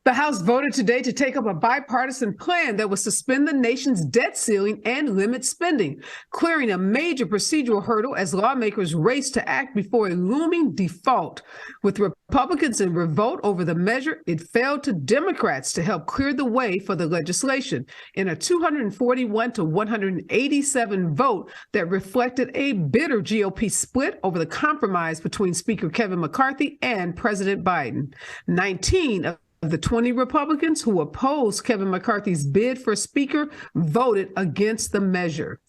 The House voted today to take up a bipartisan plan that would suspend the nation's debt ceiling and limit spending, clearing a major procedural hurdle as lawmakers race to act before a looming default. With Republicans in revolt over the measure, it fell to Democrats to help clear the way for the legislation in a 241 to 187 vote that reflected a bitter GOP split over the compromise between Speaker Kevin McCarthy and President Biden. 19 of the 20 Republicans who opposed Kevin McCarthy's bid for Speaker voted against the measure.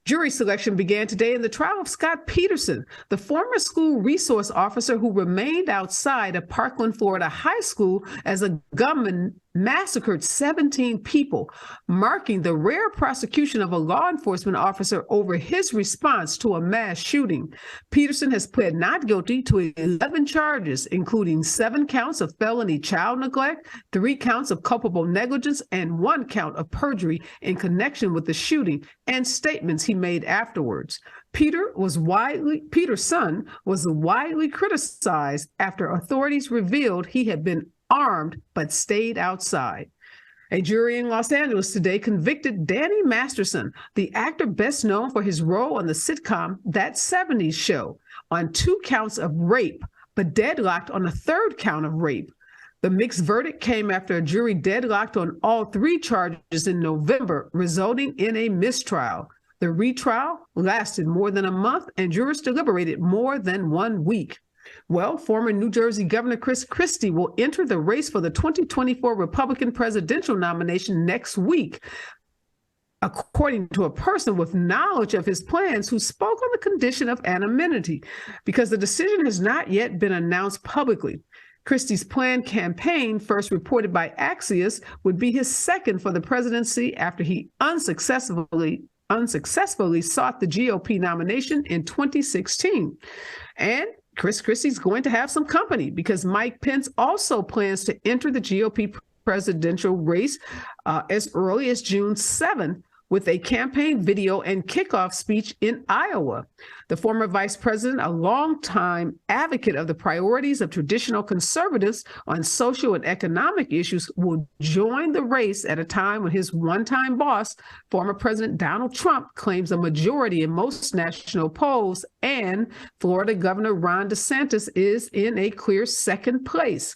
Jury selection began today in the trial of Scott Peterson, the former school resource officer who remained outside of Parkland, Florida high school as a gunman massacred 17 people, marking the rare prosecution of a law enforcement officer over his response to a mass shooting. Peterson has pled not guilty to 11 charges, including 7 counts of felony child neglect, 3 counts of culpable negligence, and 1 count of perjury in connection with the shooting and statements he made afterwards. Peter's son was widely criticized after authorities revealed he had been armed but stayed outside. A jury in Los Angeles today convicted Danny Masterson, the actor best known for his role on the sitcom That 70s Show, on 2 counts of rape, but deadlocked on a 3rd count of rape. The mixed verdict came after a jury deadlocked on all 3 charges in November, resulting in a mistrial. The retrial lasted more than a month, and jurors deliberated more than 1 week. Well, former New Jersey Governor Chris Christie will enter the race for the 2024 Republican presidential nomination next week, according to a person with knowledge of his plans who spoke on the condition of anonymity, because the decision has not yet been announced publicly. Christie's planned campaign, first reported by Axios, would be his second for the presidency after he unsuccessfully sought the GOP nomination in 2016. And Christie's going to have some company because Mike Pence also plans to enter the GOP presidential race as early as June 7th with a campaign video and kickoff speech in Iowa. The former vice president, a longtime advocate of the priorities of traditional conservatives on social and economic issues, will join the race at a time when his one-time boss, former President Donald Trump, claims a majority in most national polls, and Florida Governor Ron DeSantis is in a clear second place.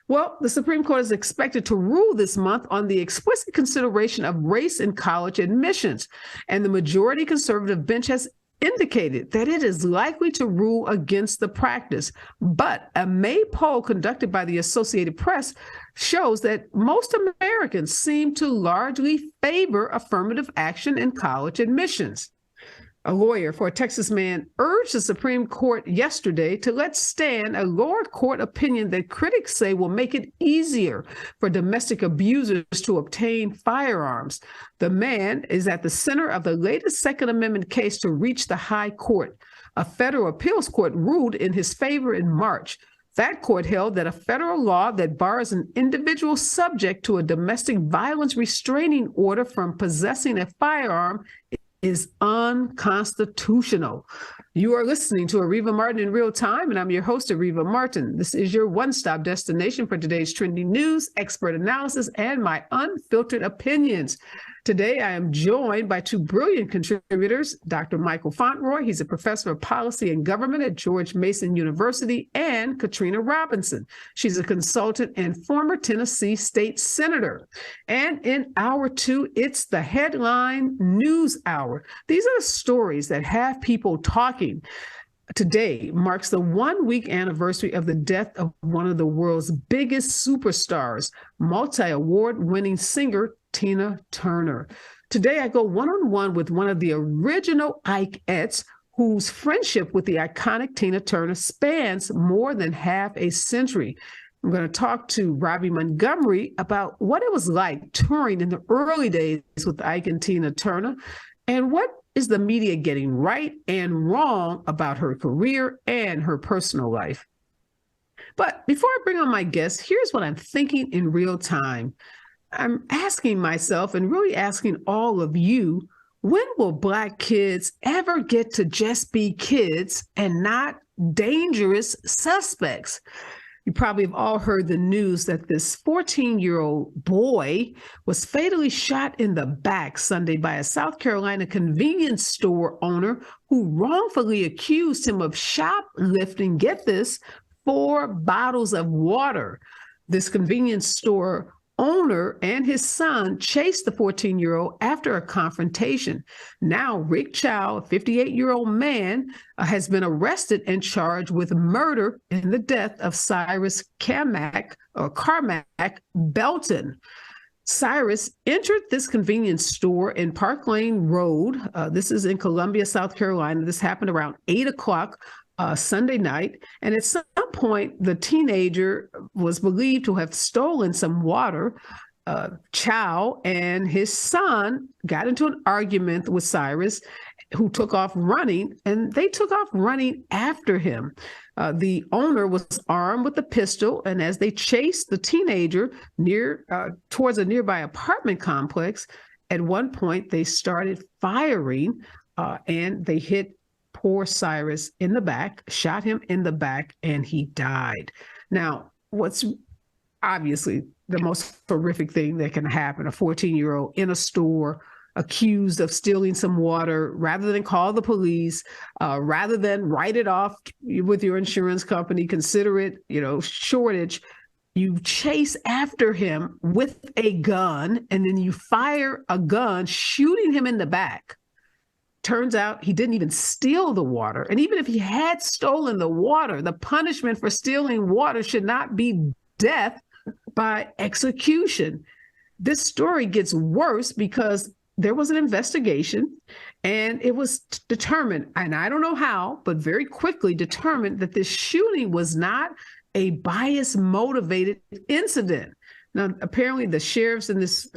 Well, the Supreme Court is expected to rule this month on the explicit consideration of race in college admissions, and the majority conservative bench has indicated that it is likely to rule against the practice. But a May poll conducted by the Associated Press shows that most Americans seem to largely favor affirmative action in college admissions. A lawyer for a Texas man urged the Supreme Court yesterday to let stand a lower court opinion that critics say will make it easier for domestic abusers to obtain firearms. The man is at the center of the latest Second Amendment case to reach the high court. A federal appeals court ruled in his favor in March. That court held that a federal law that bars an individual subject to a domestic violence restraining order from possessing a firearm is unconstitutional. You are listening to Areva Martin in real time, and I'm your host, Areva Martin. This is your one-stop destination for today's trending news, expert analysis, and my unfiltered opinions. Today, I am joined by 2 brilliant contributors, Dr. Michael Fauntroy. He's a professor of policy and government at George Mason University, and Katrina Robinson. She's a consultant and former Tennessee state senator. And in hour 2, it's the headline news hour. These are the stories that have people talking. Today marks the 1-week anniversary of the death of one of the world's biggest superstars, multi-award winning singer Tina Turner. Today, I go one-on-one with one of the original Ikeettes, whose friendship with the iconic Tina Turner spans more than half a century. I'm going to talk to Robbie Montgomery about what it was like touring in the early days with Ike and Tina Turner, and what is the media getting right and wrong about her career and her personal life. But before I bring on my guests, here's what I'm thinking in real time. I'm asking myself and really asking all of you, when will Black kids ever get to just be kids and not dangerous suspects? You probably have all heard the news that this 14-year-old boy was fatally shot in the back Sunday by a South Carolina convenience store owner who wrongfully accused him of shoplifting, get this, 4 bottles of water. This convenience store owner and his son chased the 14-year-old after a confrontation. Now, Rick Chow, a 58-year-old man, has been arrested and charged with murder in the death of Cyrus Carmack Belton. Cyrus entered this convenience store in Parkland Road. This is in Columbia, South Carolina. This happened around 8 o'clock Sunday night. And at some point, the teenager was believed to have stolen some water. Chow and his son got into an argument with Cyrus, who took off running, and they took off running after him. The owner was armed with a pistol, and as they chased the teenager towards a nearby apartment complex, at one point they started firing, and they hit poor Cyrus in the back, shot him in the back, and he died. Now, what's obviously the most horrific thing that can happen, a 14-year-old in a store accused of stealing some water, rather than call the police, rather than write it off with your insurance company, consider it, shortage, you chase after him with a gun, and then you fire a gun, shooting him in the back. Turns out he didn't even steal the water. And even if he had stolen the water, the punishment for stealing water should not be death by execution. This story gets worse because there was an investigation, and it was determined, and I don't know how, but very quickly determined that this shooting was not a bias-motivated incident. Now, apparently the sheriffs in this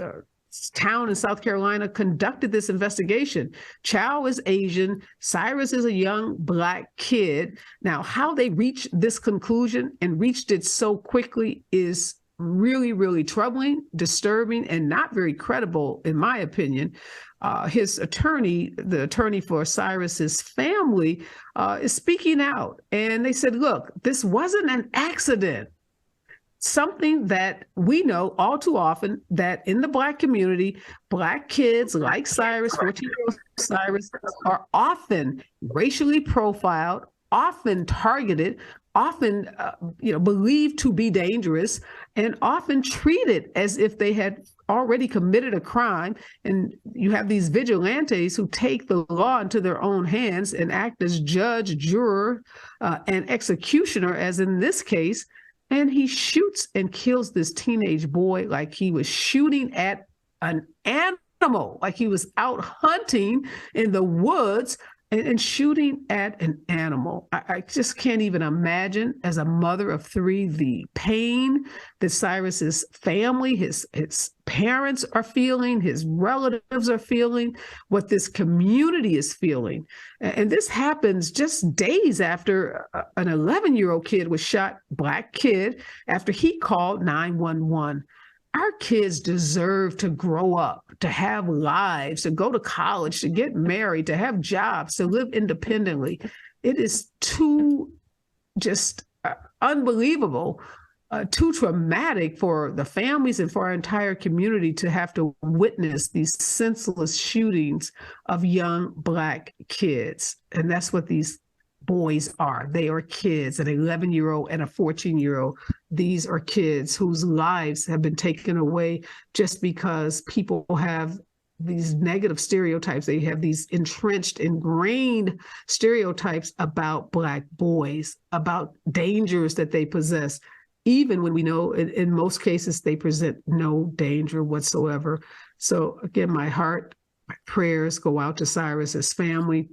town in South Carolina conducted this investigation. Chow is Asian. Cyrus is a young Black kid. Now, how they reached this conclusion and reached it so quickly is really, really troubling, disturbing, and not very credible, in my opinion. His attorney, the attorney for Cyrus's family, is speaking out. And they said, look, this wasn't an accident. Something that we know all too often, that in the Black community, Black kids like Cyrus, 14-year-old Cyrus, are often racially profiled, often targeted, often believed to be dangerous, and often treated as if they had already committed a crime. And you have these vigilantes who take the law into their own hands and act as judge, juror, and executioner, as in this case. And he shoots and kills this teenage boy like he was shooting at an animal, like he was out hunting in the woods and shooting at an animal. I just can't even imagine, as a mother of 3, the pain that Cyrus's family, his parents are feeling, his relatives are feeling, what this community is feeling. And this happens just days after an 11-year-old kid was shot, Black kid, after he called 911. Our kids deserve to grow up, to have lives, to go to college, to get married, to have jobs, to live independently. It is too just unbelievable, too traumatic for the families and for our entire community to have to witness these senseless shootings of young Black kids. And that's what these boys are. They are kids, an 11-year-old and a 14-year-old. These are kids whose lives have been taken away just because people have these negative stereotypes. They have these entrenched, ingrained stereotypes about Black boys, about dangers that they possess, even when we know in most cases they present no danger whatsoever. So again, my heart, my prayers go out to Cyrus's family,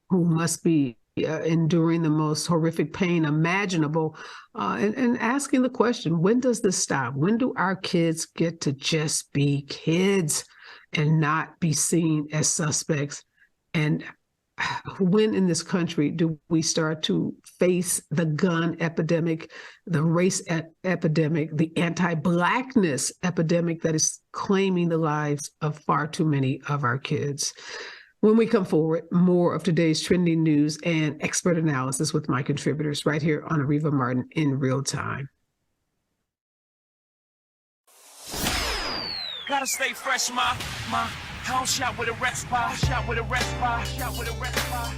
who must be enduring the most horrific pain imaginable, and asking the question, when does this stop? When do our kids get to just be kids and not be seen as suspects? And when in this country do we start to face the gun epidemic, the race epidemic, the anti-Blackness epidemic that is claiming the lives of far too many of our kids? When we come forward, more of today's trending news and expert analysis with my contributors right here on Areva Martin in real time. Gotta stay fresh, my house shot with a rest bar,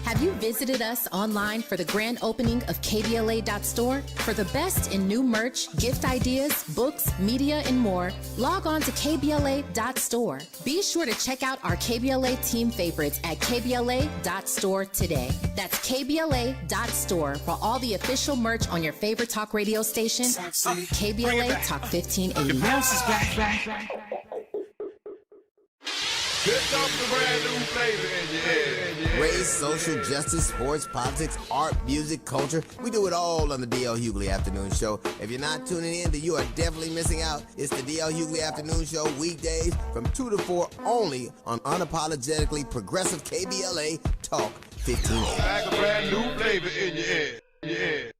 Have you visited us online for the grand opening of KBLA.store? For the best in new merch, gift ideas, books, media, and more, log on to KBLA.store. Be sure to check out our KBLA team favorites at KBLA.store today. That's KBLA.store for all the official merch on your favorite talk radio station, KBLA Talk 1580. The bounce is back. Here comes the brand new flavor in your head. Race, social justice, sports, politics, art, music, culture. We do it all on the D.L. Hughley Afternoon Show. If you're not tuning in, then you are definitely missing out. It's the D.L. Hughley Afternoon Show weekdays from 2 to 4 only on unapologetically progressive KBLA Talk 1580. Like a brand new flavor in your head.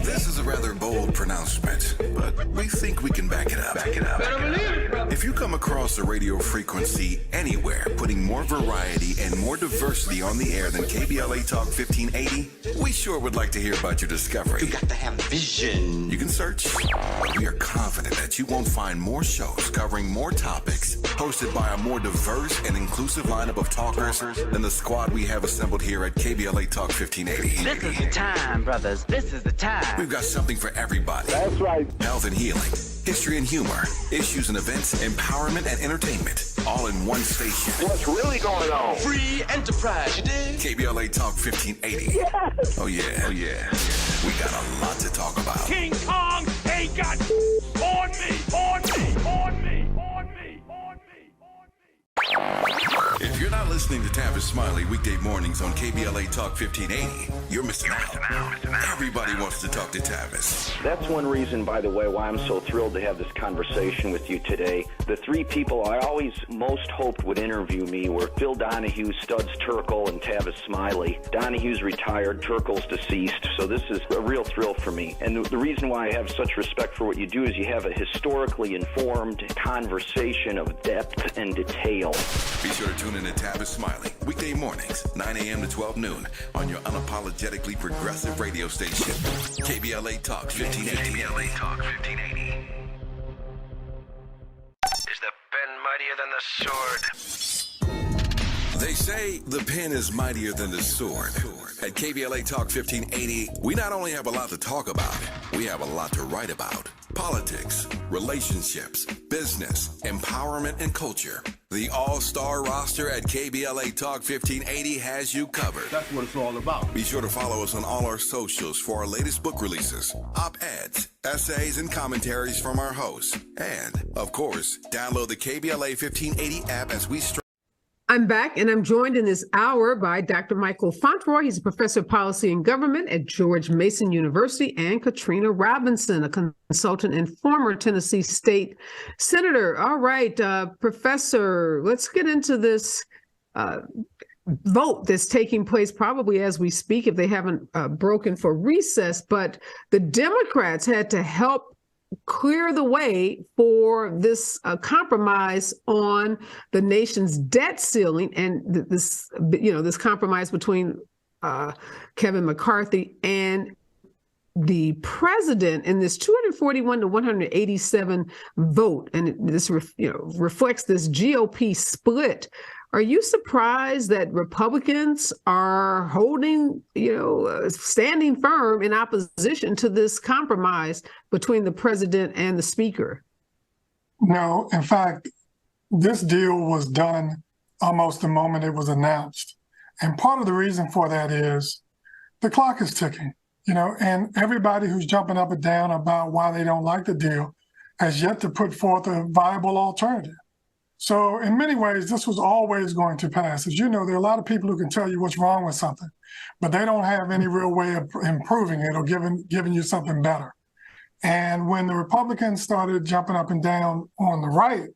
This is a rather bold pronouncement, but we think we can back it up. If you come across a radio frequency anywhere putting more variety and more diversity on the air than KBLA Talk 1580, we sure would like to hear about your discovery. You got to have vision. You can search, but we are confident that you won't find more shows covering more topics, hosted by a more diverse and inclusive lineup of talkers than the squad we have assembled here at KBLA Talk 1580. This is the time, brothers. This is the time. We've got something for everybody. That's right. Health and healing, history and humor, issues and events, empowerment and entertainment, all in one station. What's really going on? Free enterprise, you dig? KBLA Talk 1580. Yes. Oh yeah. We got a lot to talk about. King Kong ain't got on me. If you're not listening to Tavis Smiley weekday mornings on KBLA Talk 1580, you're missing out. Everybody wants to talk to Tavis. That's one reason, by the way, why I'm so thrilled to have this conversation with you today. The three people I always most hoped would interview me were Phil Donahue, Studs Terkel, and Tavis Smiley. Donahue's retired, Terkel's deceased, so this is a real thrill for me. And the reason why I have such respect for what you do is you have a historically informed conversation of depth and detail. Be sure to tune in to Tavis Smiley weekday mornings, 9 a.m. to 12 noon on your unapologetically progressive radio station, KBLA Talk 1580. KBLA Talk 1580. Is the pen mightier than the sword? They say the pen is mightier than the sword. At KBLA Talk 1580, we not only have a lot to talk about, we have a lot to write about. Politics, relationships, business, empowerment, and culture. The all-star roster at KBLA Talk 1580 has you covered. That's what it's all about. Be sure to follow us on all our socials for our latest book releases, op-eds, essays, and commentaries from our hosts. And, of course, download the KBLA 1580 app as we I'm back, and I'm joined in this hour by Dr. Michael Fauntroy. He's a professor of policy and government at George Mason University, and Katrina Robinson, a consultant and former Tennessee state senator. All right, Professor, let's get into this vote that's taking place probably as we speak, if they haven't broken for recess. But the Democrats had to help clear the way for this compromise on the nation's debt ceiling, and this compromise between Kevin McCarthy and the president in this 241 to 187 vote, and this reflects this GOP split. Are you surprised that Republicans are holding, standing firm in opposition to this compromise between the president and the speaker? No, in fact, this deal was done almost the moment it was announced. And part of the reason for that is the clock is ticking, and everybody who's jumping up and down about why they don't like the deal has yet to put forth a viable alternative. So in many ways, this was always going to pass. As you know, there are a lot of people who can tell you what's wrong with something, but they don't have any real way of improving it or giving you something better. And when the Republicans started jumping up and down on the right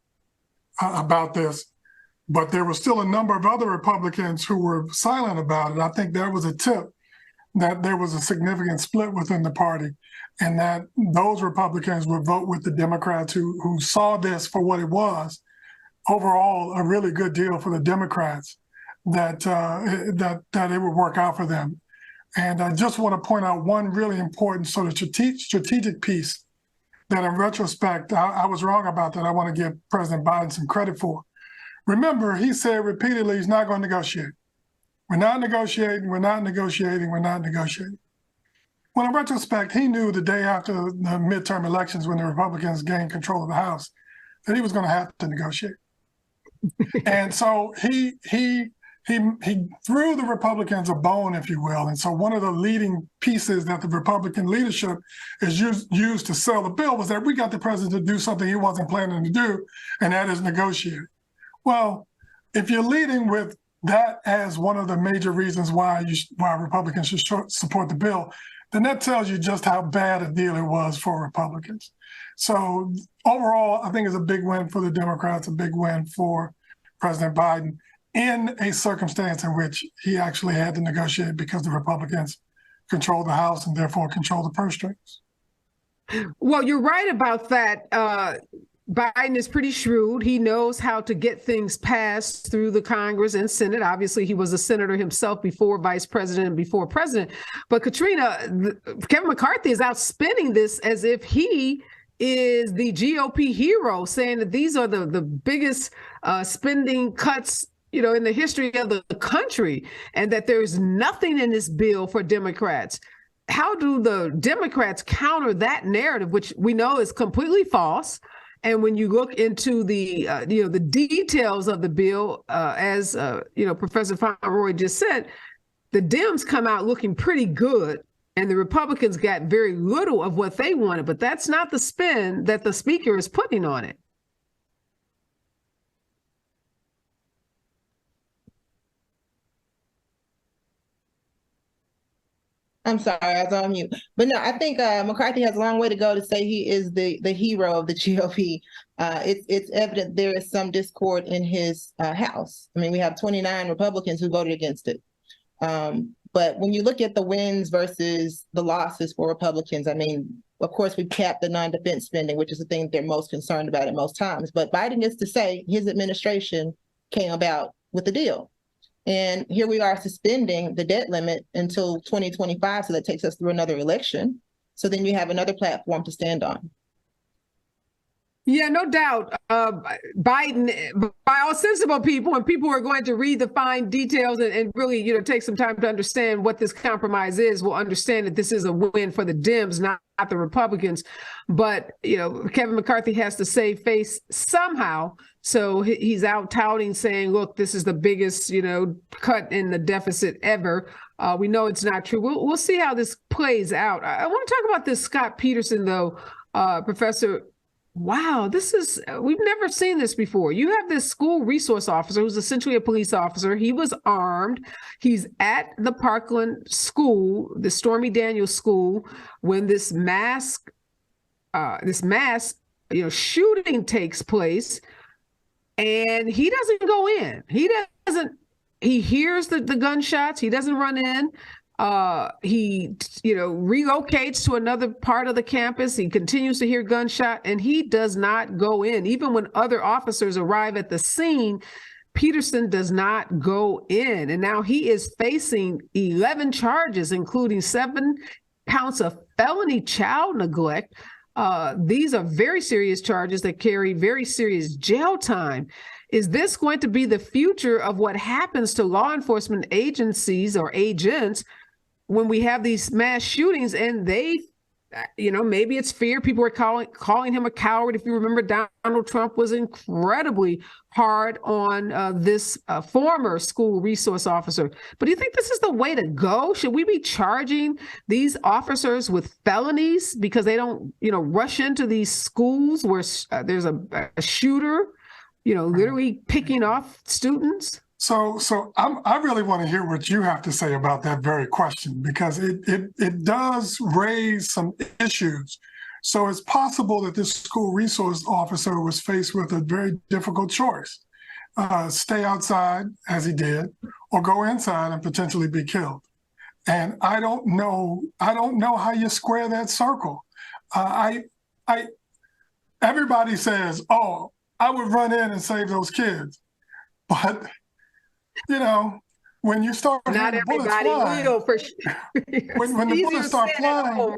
about this, but there was still a number of other Republicans who were silent about it, I think that was a tip that there was a significant split within the party, and that those Republicans would vote with the Democrats who saw this for what it was, overall a really good deal for the Democrats, that it would work out for them. And I just want to point out one really important sort of strategic piece that in retrospect, I was wrong about that. I want to give President Biden some credit for. Remember, he said repeatedly he's not going to negotiate. We're not negotiating, we're not negotiating, we're not negotiating. Well, in retrospect, he knew the day after the midterm elections when the Republicans gained control of the House that he was going to have to negotiate. And so he threw the Republicans a bone, if you will. And so one of the leading pieces that the Republican leadership is used to sell the bill was that we got the president to do something he wasn't planning to do, and that is negotiate. Well, if you're leading with that as one of the major reasons why Republicans should support the bill, then that tells you just how bad a deal it was for Republicans. So overall, I think it's a big win for the Democrats, a big win for President Biden in a circumstance in which he actually had to negotiate because the Republicans control the House and therefore control the purse strings. Well, you're right about that. Biden is pretty shrewd. He knows how to get things passed through the Congress and Senate. Obviously, he was a senator himself before vice president and before president. But Katrina, Kevin McCarthy is out spinning this as if he is the GOP hero, saying that these are the biggest spending cuts, in the history of the country, and that there's nothing in this bill for Democrats. How do the Democrats counter that narrative, which we know is completely false? And when you look into the the details of the bill, as Professor Fauntroy just said, the Dems come out looking pretty good, and the Republicans got very little of what they wanted. But that's not the spin that the speaker is putting on it. I'm sorry, I was on mute. But no, I think McCarthy has a long way to go to say he is the hero of the GOP. It's evident there is some discord in his House. I mean, we have 29 Republicans who voted against it. But when you look at the wins versus the losses for Republicans, I mean, of course, we've capped the non-defense spending, which is the thing they're most concerned about at most times. But Biden gets to say his administration came about with the deal. And here we are suspending the debt limit until 2025. So that takes us through another election. So then you have another platform to stand on. Yeah, no doubt. Biden, by all sensible people, and people who are going to read the fine details and really, take some time to understand what this compromise is, will understand that this is a win for the Dems, not the Republicans. But, Kevin McCarthy has to save face somehow. So he's out touting, saying, look, this is the biggest, cut in the deficit ever. We know it's not true. We'll see how this plays out. I want to talk about this Scott Peterson, though, Professor. Wow, we've never seen this before. You have this school resource officer who's essentially a police officer. He was armed. He's at the Parkland school, the Stormy Daniels school, when this mass shooting takes place, and he doesn't go in. He hears the gunshots. He doesn't run in. He relocates to another part of the campus. He continues to hear gunshot, and he does not go in. Even when other officers arrive at the scene, Peterson does not go in. And now he is facing 11 charges, including 7 counts of felony child neglect. These are very serious charges that carry very serious jail time. Is this going to be the future of what happens to law enforcement agencies or agents when we have these mass shootings? And they, maybe it's fear. People are calling him a coward. If you remember, Donald Trump was incredibly hard on this former school resource officer. But do you think this is the way to go? Should we be charging these officers with felonies because they don't, rush into these schools where there's a shooter, literally picking off students? So I really want to hear what you have to say about that very question, because it does raise some issues. So it's possible that this school resource officer was faced with a very difficult choice: stay outside, as he did, or go inside and potentially be killed. And I don't know how you square that circle. Everybody says, oh, I would run in and save those kids. But, when you start Not hearing bullets everybody flying, will, for sure. when the bullets start flying,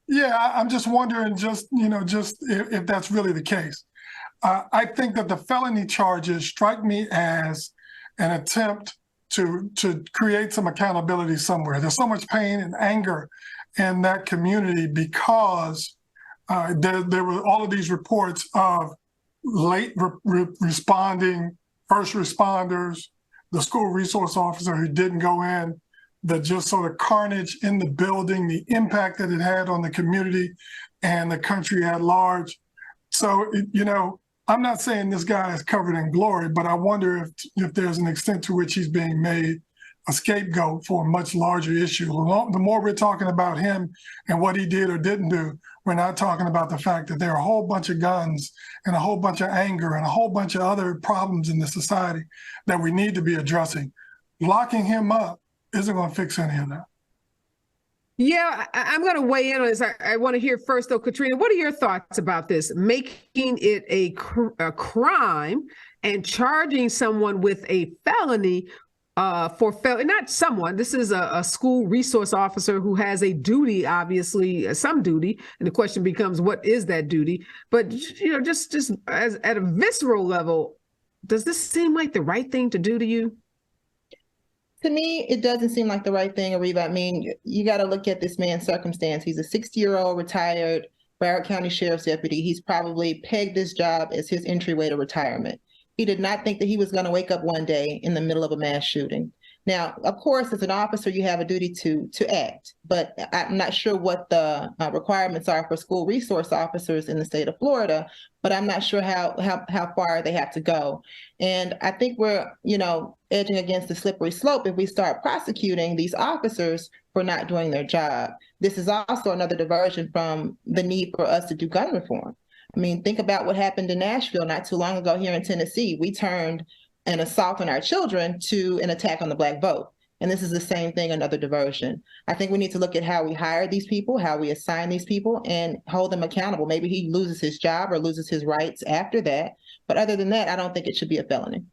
yeah, I'm just wondering just if that's really the case. I think that the felony charges strike me as an attempt to create some accountability somewhere. There's so much pain and anger in that community because there were all of these reports of late responding first responders, the school resource officer who didn't go in, the just sort of carnage in the building, the impact that it had on the community and the country at large. So, I'm not saying this guy is covered in glory, but I wonder if there's an extent to which he's being made a scapegoat for a much larger issue. The more we're talking about him and what he did or didn't do, we're not talking about the fact that there are a whole bunch of guns and a whole bunch of anger and a whole bunch of other problems in the society that we need to be addressing. Locking him up isn't going to fix any of that. Yeah, I'm going to weigh in on this. I want to hear first, though, Katrina, what are your thoughts about this? Making it a crime and charging someone with a felony not someone. This is a school resource officer who has a duty, obviously, some duty. And the question becomes, what is that duty? But, just as at a visceral level, does this seem like the right thing to do to you? To me, it doesn't seem like the right thing, Areva. I mean, you got to look at this man's circumstance. He's a 60-year-old retired Broward County Sheriff's deputy. He's probably pegged this job as his entryway to retirement. He did not think that he was going to wake up one day in the middle of a mass shooting. Now, of course, as an officer, you have a duty to act, but I'm not sure what the requirements are for school resource officers in the state of Florida, but I'm not sure how far they have to go. And I think we're, edging against the slippery slope if we start prosecuting these officers for not doing their job. This is also another diversion from the need for us to do gun reform. I mean, think about what happened in Nashville not too long ago here in Tennessee. We turned an assault on our children to an attack on the Black vote. And this is the same thing, another diversion. I think we need to look at how we hire these people, how we assign these people, and hold them accountable. Maybe he loses his job or loses his rights after that. But other than that, I don't think it should be a felony.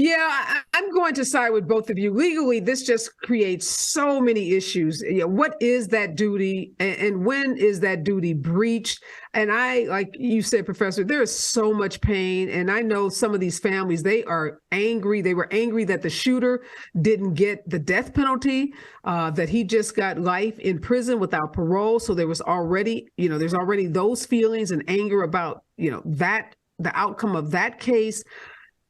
Yeah, I'm going to side with both of you. Legally, this just creates so many issues. What is that duty and when is that duty breached? And like you said, Professor, there is so much pain. And I know some of these families, they are angry. They were angry that the shooter didn't get the death penalty, that he just got life in prison without parole. So there was already, there's already those feelings and anger about, that the outcome of that case.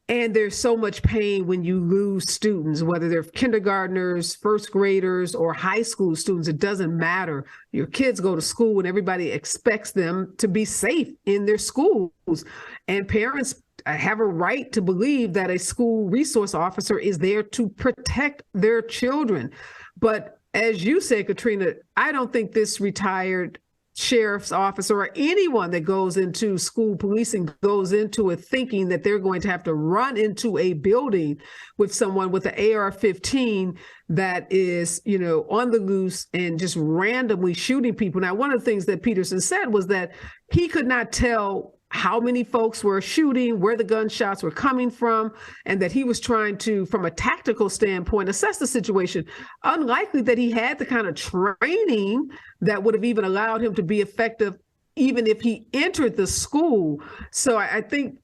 And there's so much pain when you lose students, whether they're kindergartners, first graders, or high school students. It doesn't matter. Your kids go to school and everybody expects them to be safe in their schools. And parents have a right to believe that a school resource officer is there to protect their children. But as you said, Katrina, I don't think this retired sheriff's officer or anyone that goes into school policing goes into it thinking that they're going to have to run into a building with someone with an AR-15 that is, on the loose and just randomly shooting people. Now, one of the things that Peterson said was that he could not tell how many folks were shooting, where the gunshots were coming from, and that he was trying to, from a tactical standpoint, assess the situation. Unlikely that he had the kind of training that would have even allowed him to be effective even if he entered the school. So I think,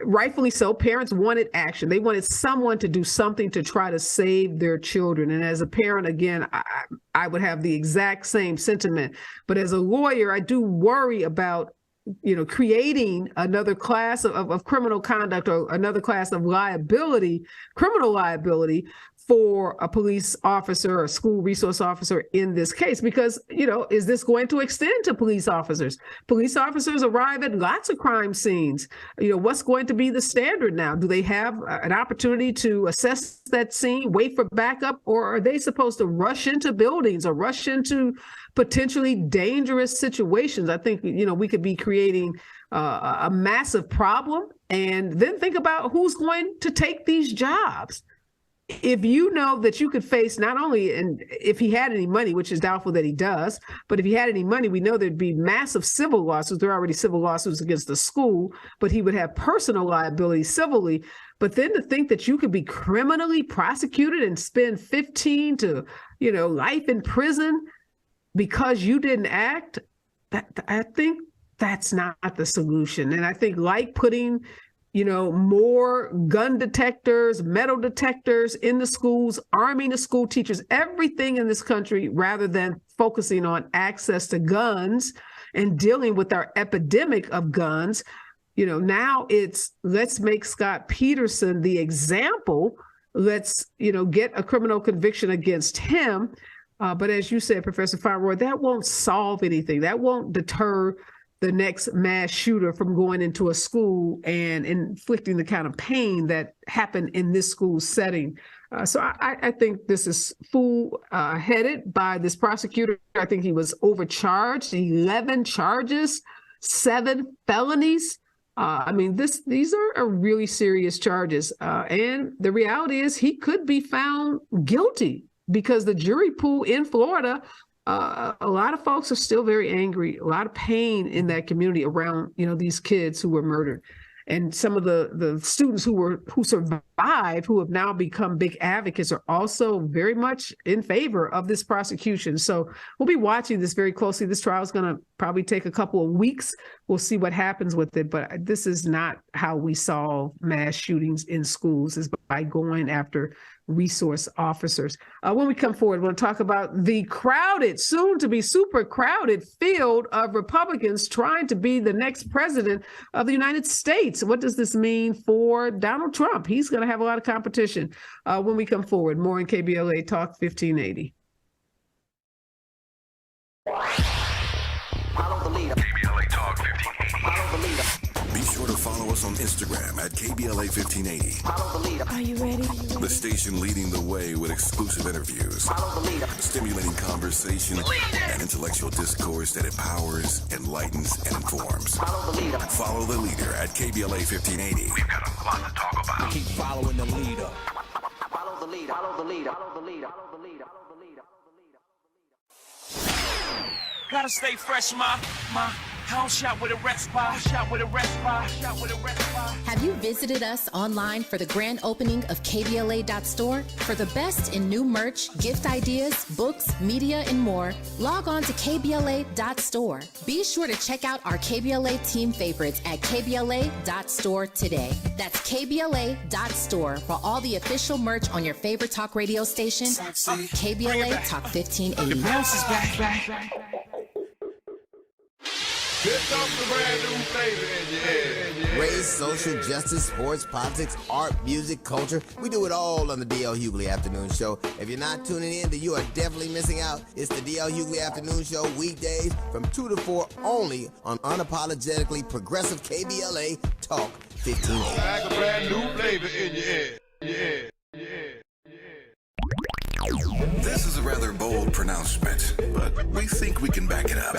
rightfully so, parents wanted action. They wanted someone to do something to try to save their children. And as a parent, again, I would have the exact same sentiment. But as a lawyer, I do worry about creating another class of criminal conduct or another class of liability, criminal liability for a police officer or school resource officer in this case. Because, is this going to extend to police officers? Police officers arrive at lots of crime scenes. What's going to be the standard now? Do they have an opportunity to assess that scene, wait for backup, or are they supposed to rush into buildings or rush into potentially dangerous situations? I think, we could be creating a massive problem. And then think about who's going to take these jobs. if you know that you could face not only, and if he had any money, which is doubtful that he does, but if he had any money, we know there'd be massive civil lawsuits. There are already civil lawsuits against the school, but he would have personal liability civilly. But then to think that you could be criminally prosecuted and spend 15 to, life in prison because you didn't act, I think that's not the solution. And I think like putting more gun detectors, metal detectors in the schools, arming the school teachers, everything in this country, rather than focusing on access to guns and dealing with our epidemic of guns. Now it's let's make Scott Peterson the example. Let's, get a criminal conviction against him. But as you said, Professor Fauntroy, that won't solve anything. That won't deter the next mass shooter from going into a school and inflicting the kind of pain that happened in this school setting. So I think this is headed by this prosecutor. I think he was overcharged, 11 charges, 7 felonies. These are really serious charges. And the reality is he could be found guilty because the jury pool in Florida, a lot of folks are still very angry, a lot of pain in that community around, these kids who were murdered. And some of the students who survived, who have now become big advocates, are also very much in favor of this prosecution. So we'll be watching this very closely. This trial is going to probably take a couple of weeks. We'll see what happens with it. But this is not how we solve mass shootings in schools, is by going after resource officers. When we come forward, we'll talk about the crowded, soon to be super crowded field of Republicans trying to be the next president of the United States. What does this mean for Donald Trump? He's going to have a lot of competition when we come forward. More in KBLA Talk 1580. Follow the leader. KBLA Talk 1580. Follow the leader. Be sure to follow us on Instagram at KBLA 1580. Follow the leader. Are you ready? The station leading the way with exclusive interviews, Follow the leader. stimulating conversation, and intellectual discourse that empowers, enlightens, and informs. Follow the leader. Follow the leader at KBLA 1580. We've got a lot to talk about. Keep following the leader. Follow the leader. Follow the leader. Follow the leader. Follow the leader. Follow the leader. Gotta stay fresh, my house shot with a rest bar. Have you visited us online for the grand opening of KBLA.store? For the best in new merch, gift ideas, books, media, and more, log on to KBLA.store. Be sure to check out our KBLA team favorites at KBLA.store today. That's KBLA.store for all the official merch on your favorite talk radio station, KBLA Talk 1580. The bounce is back. Here comes the brand new flavor in your head. Race, social justice, sports, politics, art, music, culture. We do it all on the D.L. Hughley Afternoon Show. If you're not tuning in, then you are definitely missing out. It's the D.L. Hughley Afternoon Show, weekdays from 2 to 4 only on unapologetically progressive KBLA Talk 1580. Like a brand new flavor in your head. This is a rather bold pronouncement, but we think we can back it up.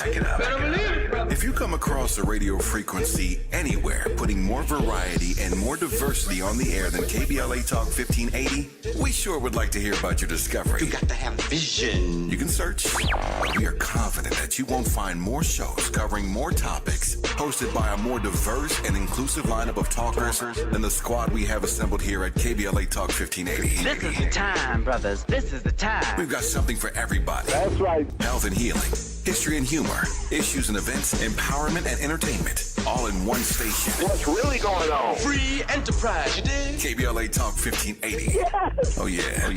If you come across a radio frequency anywhere putting more variety and more diversity on the air than KBLA Talk 1580, we sure would like to hear about your discovery. You got to have vision. You can search, but we are confident that you won't find more shows covering more topics, hosted by a more diverse and inclusive lineup of talkers than the squad we have assembled here at KBLA Talk 1580. This is the time, brothers. This is the time. We've got something for everybody. That's right. Health and healing, history and humor, issues and events, empowerment and entertainment, all in one station. What's really going on? Free enterprise, you dig? KBLA Talk 1580. Yes. Oh yeah.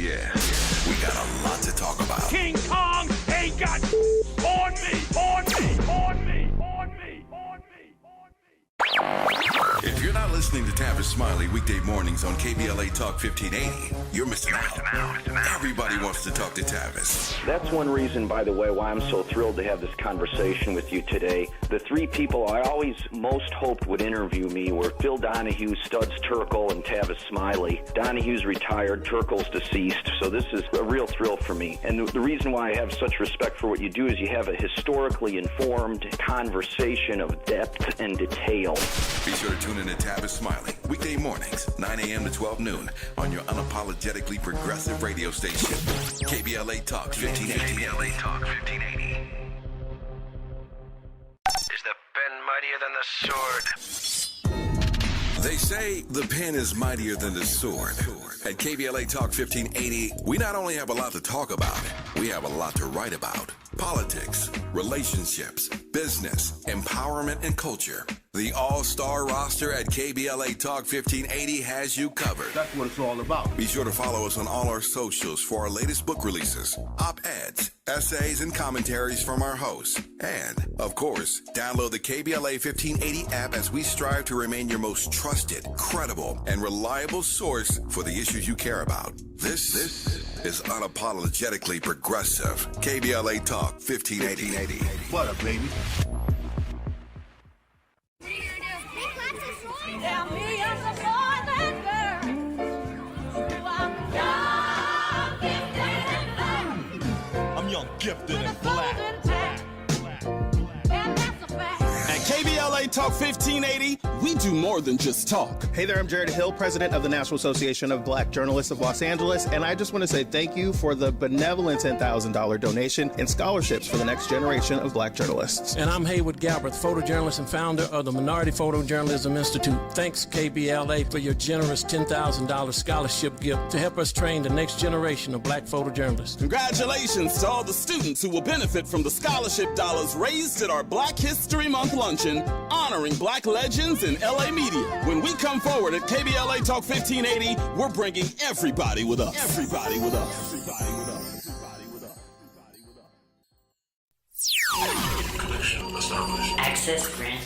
We got a lot to talk about. King Kong ain't got on me. If you're not listening to Tavis Smiley weekday mornings on KBLA Talk 1580, you're missing out. Everybody wants to talk to Tavis. That's one reason, by the way, why I'm so thrilled to have this conversation with you today. The 3 people I always most hoped would interview me were Phil Donahue, Studs Terkel, and Tavis Smiley. Donahue's retired, Terkel's deceased, so this is a real thrill for me. And the reason why I have such respect for what you do is you have a historically informed conversation of depth and detail. Be sure to tune Tune in to Tavis Smiley, weekday mornings, 9 a.m. to 12 noon, on your unapologetically progressive radio station, KBLA Talk 1580. KBLA Talk 1580. Is the pen mightier than the sword? They say the pen is mightier than the sword. At KBLA Talk 1580, we not only have a lot to talk about, we have a lot to write about. Politics, relationships, business, empowerment, and culture. The all-star roster at KBLA Talk 1580 has you covered. That's what it's all about. Be sure to follow us on all our socials for our latest book releases, op-eds, essays, and commentaries from our hosts. And, of course, download the KBLA 1580 app as we strive to remain your most trusted, credible, and reliable source for the issues you care about. This is unapologetically progressive. KBLA Talk 1580. What up, baby? I'm young, gifted, and black. At KBLA Talk 1580, we do more than just talk. Hey there, I'm Jared Hill, president of the National Association of Black Journalists of Los Angeles, and I just want to say thank you for the benevolent $10,000 donation in scholarships for the next generation of black journalists. And I'm Haywood Galbraith, photojournalist and founder of the Minority Photojournalism Institute. Thanks, KBLA, for your generous $10,000 scholarship gift to help us train the next generation of black photojournalists. Congratulations to all the students who will benefit from the scholarship dollars raised at our Black History Month luncheon, honoring black legends in LA media. When we come forward at KBLA Talk 1580, we're bringing everybody with us. Everybody with us. Everybody with us. Everybody with us. Connection established. Access granted.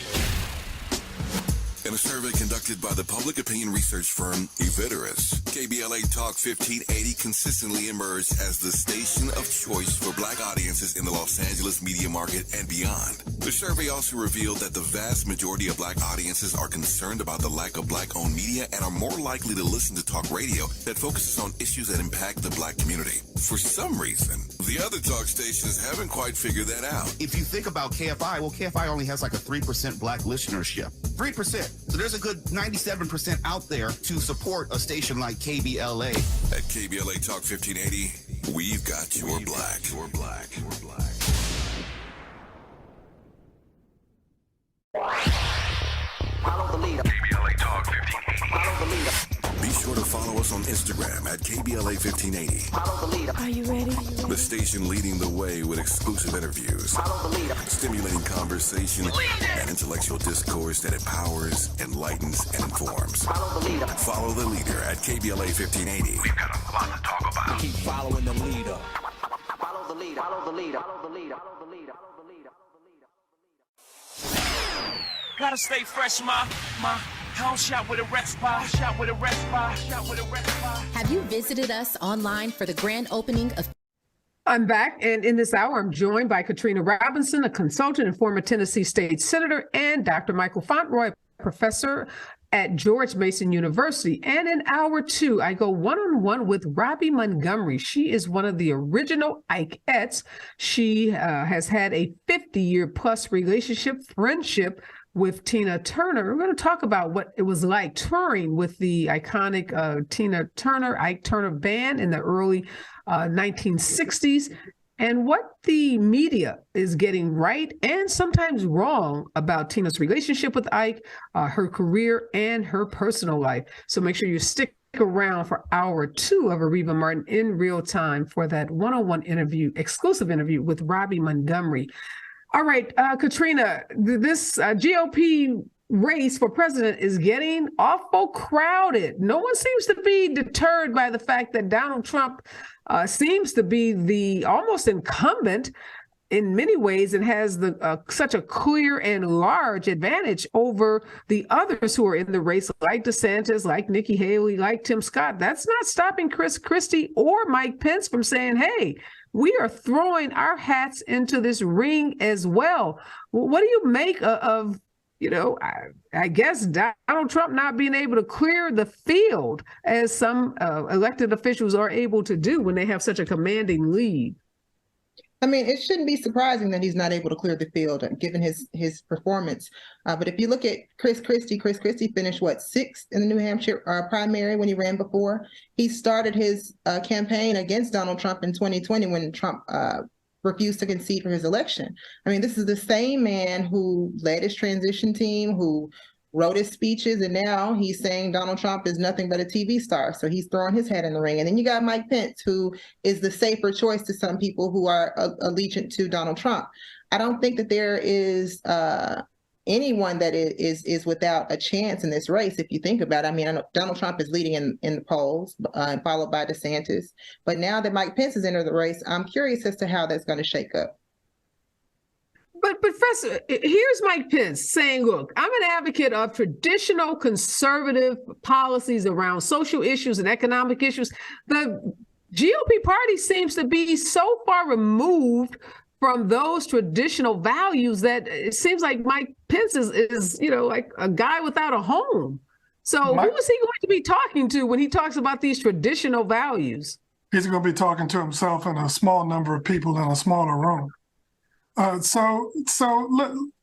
In a survey conducted by the public opinion research firm Eviderus, KBLA Talk 1580 consistently emerged as the station of choice for black audiences in the Los Angeles media market and beyond. The survey also revealed that the vast majority of black audiences are concerned about the lack of black-owned media and are more likely to listen to talk radio that focuses on issues that impact the black community. For some reason, the other talk stations haven't quite figured that out. If you think about KFI, well, KFI only has like a 3% black listenership. 3%. So there's a good 97% out there to support a station like KBLA. At KBLA Talk 1580, we've got your black. Your black. Your black. Follow the leader. KBLA Talk 1580. Follow the leader. Be sure to follow us on Instagram at KBLA 1580. Follow the leader. Are you ready? The station leading the way with exclusive interviews, Follow the leader. stimulating conversation, and intellectual discourse that empowers, enlightens, and informs. Follow the leader. Follow the leader at KBLA 1580. We've got a lot to talk about. Keep following the leader. Follow the leader. Follow the leader. Follow the leader. Follow the leader. Follow the leader. Gotta stay fresh, my house shot with a rest bar. Shot with a rest bar. Shot with a rest bar. Have you visited us online for the grand opening of I'm back, and in this hour, I'm joined by Katrina Robinson, a consultant and former Tennessee State Senator, and Dr. Michael Fauntroy, professor at George Mason University. And in hour two, I go one-on-one with Robbie Montgomery. She is one of the original Ikeettes. She has had a 50-year plus friendship with Tina Turner. We're going to talk about what it was like touring with the iconic Ike Turner band in the early 1960s, and what the media is getting right and sometimes wrong about Tina's relationship with Ike, her career, and her personal life. So make sure you stick around for hour two of Areva Martin in real time for that one-on-one interview, exclusive interview with Robbie Montgomery. All right, Katrina, this GOP race for president is getting awful crowded. No one seems to be deterred by the fact that Donald Trump seems to be the almost incumbent in many ways and has such a clear and large advantage over the others who are in the race, like DeSantis, like Nikki Haley, like Tim Scott. That's not stopping Christie or Mike Pence from saying, hey, we are throwing our hats into this ring as well. What do you make of I guess Donald Trump not being able to clear the field as some elected officials are able to do when they have such a commanding lead? I mean, it shouldn't be surprising that he's not able to clear the field given his performance. But if you look at Chris Christie finished, what, 6th in the New Hampshire primary when he ran before? He started his campaign against Donald Trump in 2020 when Trump refused to concede for his election. I mean, this is the same man who led his transition team, who wrote his speeches, and now he's saying Donald Trump is nothing but a TV star. So he's throwing his head in the ring. And then you got Mike Pence, who is the safer choice to some people who are allegiant to Donald Trump. I don't think that there is anyone that is without a chance in this race, if you think about it. I mean, I know Donald Trump is leading in the polls, followed by DeSantis. But now that Mike Pence has entered the race, I'm curious as to how that's going to shake up. But Professor, here's Mike Pence saying, look, I'm an advocate of traditional conservative policies around social issues and economic issues. The GOP party seems to be so far removed from those traditional values that it seems like Mike Pence is like a guy without a home. So who is he going to be talking to when he talks about these traditional values? He's going to be talking to himself and a small number of people in a smaller room. So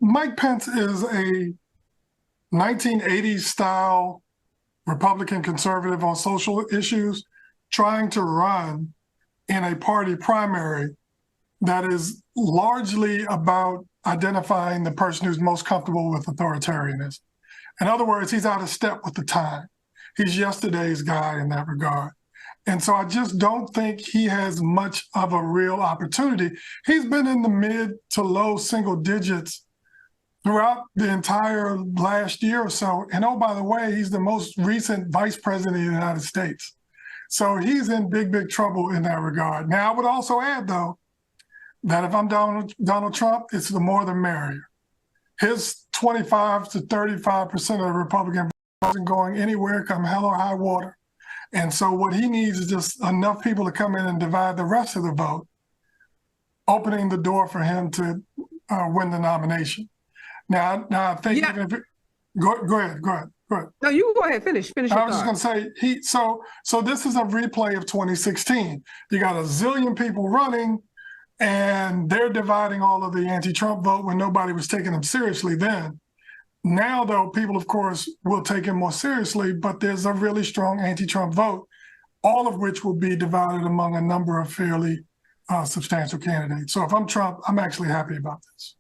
Mike Pence is a 1980s style Republican conservative on social issues trying to run in a party primary that is largely about identifying the person who's most comfortable with authoritarianism. In other words, he's out of step with the time. He's yesterday's guy in that regard. And so I just don't think he has much of a real opportunity. He's been in the mid to low single digits throughout the entire last year or so. And oh, by the way, he's the most recent vice president of the United States. So he's in big, big trouble in that regard. Now, I would also add, though, that if I'm Donald Trump, it's the more the merrier. His 25 to 35% of the Republican vote isn't going anywhere come hell or high water. And so what he needs is just enough people to come in and divide the rest of the vote, opening the door for him to win the nomination. Now I think even if go ahead. No, you go ahead. Finish. I was just going to say so this is a replay of 2016. You got a zillion people running, and they're dividing all of the anti-Trump vote when nobody was taking them seriously then. Now, though, people, of course, will take him more seriously, but there's a really strong anti-Trump vote, all of which will be divided among a number of fairly substantial candidates. So if I'm Trump, I'm actually happy about this.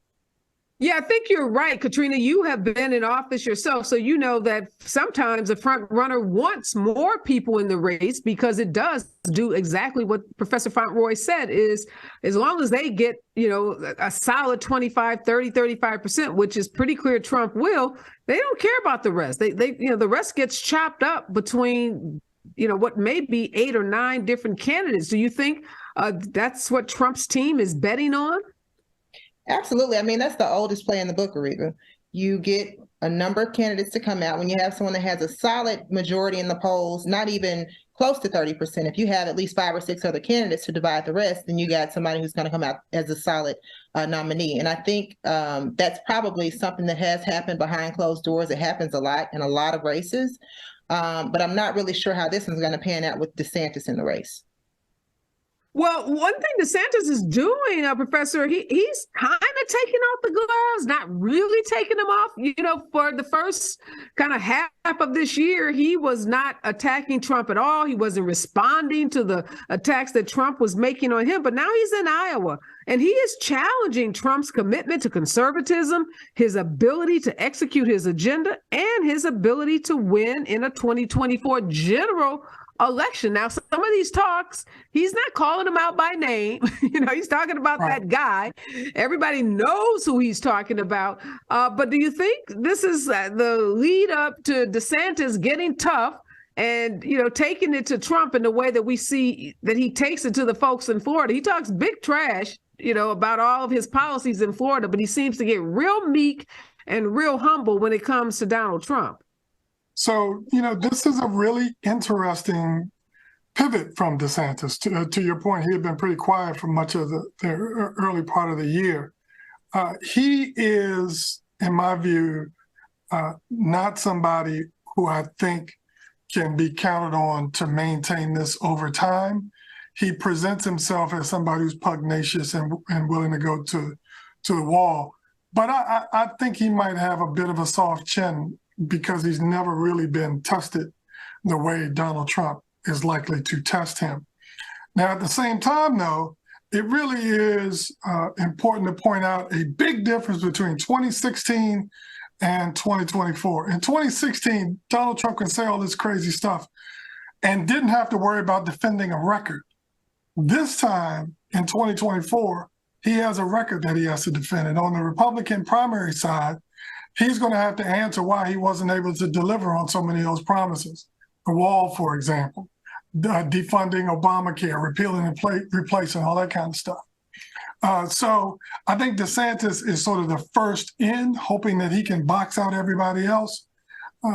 Yeah, I think you're right, Katrina. You have been in office yourself, so you know that sometimes a front runner wants more people in the race because it does do exactly what Professor Fauntroy said, is as long as they get, a solid 25, 30, 35%, which is pretty clear Trump will, they don't care about the rest. They the rest gets chopped up between, what may be 8 or 9 different candidates. Do you think that's what Trump's team is betting on? Absolutely. I mean, that's the oldest play in the book, Areva. You get a number of candidates to come out. When you have someone that has a solid majority in the polls, not even close to 30%, if you have at least 5 or 6 other candidates to divide the rest, then you got somebody who's going to come out as a solid nominee. And I think that's probably something that has happened behind closed doors. It happens a lot in a lot of races. But I'm not really sure how this one's going to pan out with DeSantis in the race. Well, one thing DeSantis is doing, Professor, he's kind of taking off the gloves, not really taking them off. For the first kind of half of this year, he was not attacking Trump at all. He wasn't responding to the attacks that Trump was making on him. But now he's in Iowa, and he is challenging Trump's commitment to conservatism, his ability to execute his agenda, and his ability to win in a 2024 general election. Now, some of these talks, he's not calling him out by name. He's talking about that guy. Everybody knows who he's talking about. But do you think this is the lead up to DeSantis getting tough and, taking it to Trump in the way that we see that he takes it to the folks in Florida? He talks big trash, about all of his policies in Florida, but he seems to get real meek and real humble when it comes to Donald Trump. So, this is a really interesting pivot from DeSantis. To your point, he had been pretty quiet for much of the early part of the year. He is, in my view, not somebody who I think can be counted on to maintain this over time. he presents himself as somebody who's pugnacious and willing to go to the wall. But I think he might have a bit of a soft chin because he's never really been tested the way Donald Trump is likely to test him. Now, at the same time, though, it really is important to point out a big difference between 2016 and 2024. In 2016, Donald Trump can say all this crazy stuff and didn't have to worry about defending a record. This time, in 2024, he has a record that he has to defend. And on the Republican primary side, he's going to have to answer why he wasn't able to deliver on so many of those promises. The wall, for example, defunding Obamacare, repealing and replacing, all that kind of stuff. So I think DeSantis is sort of the first in, hoping that he can box out everybody else.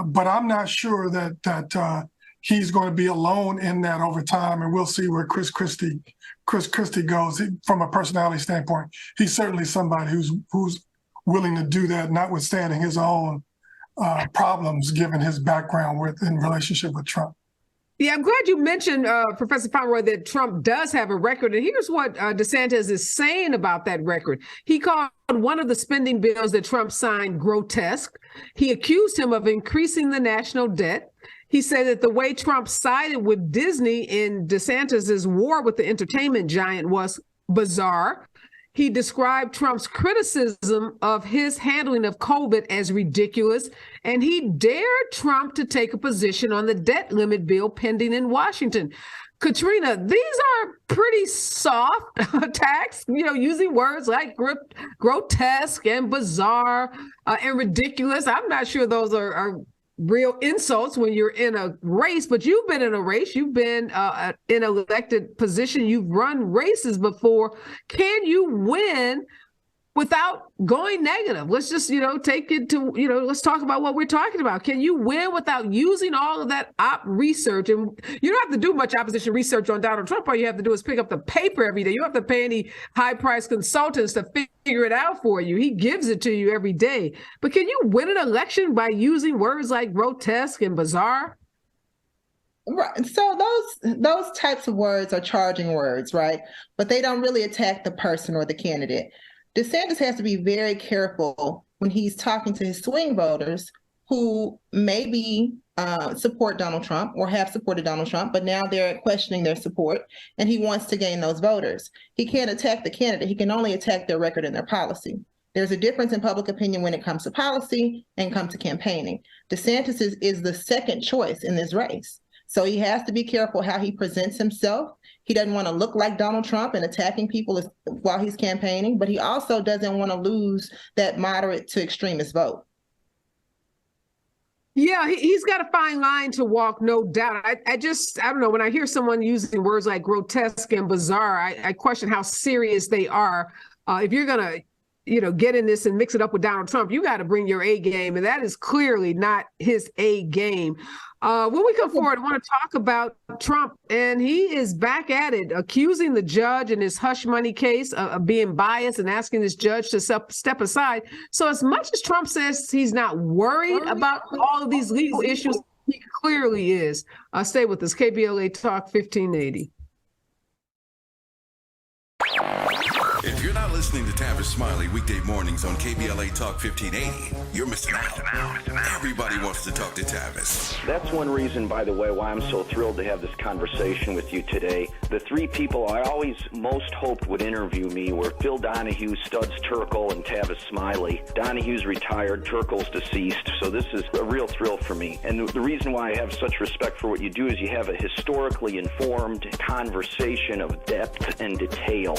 But I'm not sure that he's going to be alone in that over time, and we'll see where Chris Christie goes. From a personality standpoint, he's certainly somebody who's willing to do that, notwithstanding his own problems, given his background in relationship with Trump. Yeah, I'm glad you mentioned, Professor Fauntroy, that Trump does have a record. And here's what DeSantis is saying about that record. He called one of the spending bills that Trump signed grotesque. He accused him of increasing the national debt. He said that the way Trump sided with Disney in DeSantis's war with the entertainment giant was bizarre. He described Trump's criticism of his handling of COVID as ridiculous, and he dared Trump to take a position on the debt limit bill pending in Washington. Katrina, these are pretty soft attacks, using words like grotesque and bizarre and ridiculous. I'm not sure those are real insults when you're in a race, but you've been in a race. You've been in an elected position. You've run races before. Can you win without going negative? Let's just, take it to, let's talk about what we're talking about. Can you win without using all of that op research? And you don't have to do much opposition research on Donald Trump. All you have to do is pick up the paper every day. You don't have to pay any high-priced consultants to figure it out for you. He gives it to you every day. But can you win an election by using words like grotesque and bizarre? Right. So those types of words are charging words, right? But they don't really attack the person or the candidate. DeSantis has to be very careful when he's talking to his swing voters who maybe support Donald Trump or have supported Donald Trump, but now they're questioning their support, and he wants to gain those voters. He can't attack the candidate. He can only attack their record and their policy. There's a difference in public opinion when it comes to policy and comes to campaigning. DeSantis is the second choice in this race. So he has to be careful how he presents himself. He doesn't want to look like Donald Trump and attacking people while he's campaigning, but he also doesn't want to lose that moderate to extremist vote. Yeah, he's got a fine line to walk, no doubt. I don't know, when I hear someone using words like grotesque and bizarre, I question how serious they are. If you're going to get in this and mix it up with Donald Trump, you got to bring your A game, and that is clearly not his A game. When we come forward, I want to talk about Trump, and he is back at it, accusing the judge in his hush money case of being biased and asking this judge to step aside. So as much as Trump says he's not worried about all of these legal issues, he clearly is. Stay with us, KBLA Talk 1580. If you're not listening to Tavis Smiley weekday mornings on KBLA Talk 1580, you're missing out. Everybody wants to talk to Tavis. That's one reason, by the way, why I'm so thrilled to have this conversation with you today. The three people I always most hoped would interview me were Phil Donahue, Studs Terkel, and Tavis Smiley. Donahue's retired, Terkel's deceased, so this is a real thrill for me. And the reason why I have such respect for what you do is you have a historically informed conversation of depth and detail.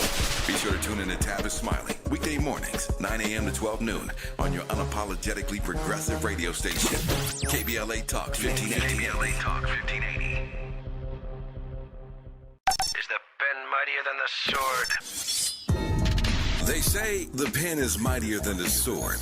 Be sure to tune in to Tavis Smiley, weekday mornings, 9 a.m. to 12 noon, on your unapologetically progressive radio station, KBLA Talk 1580. KBLA Talk 1580. Is the pen mightier than the sword? They say the pen is mightier than the sword.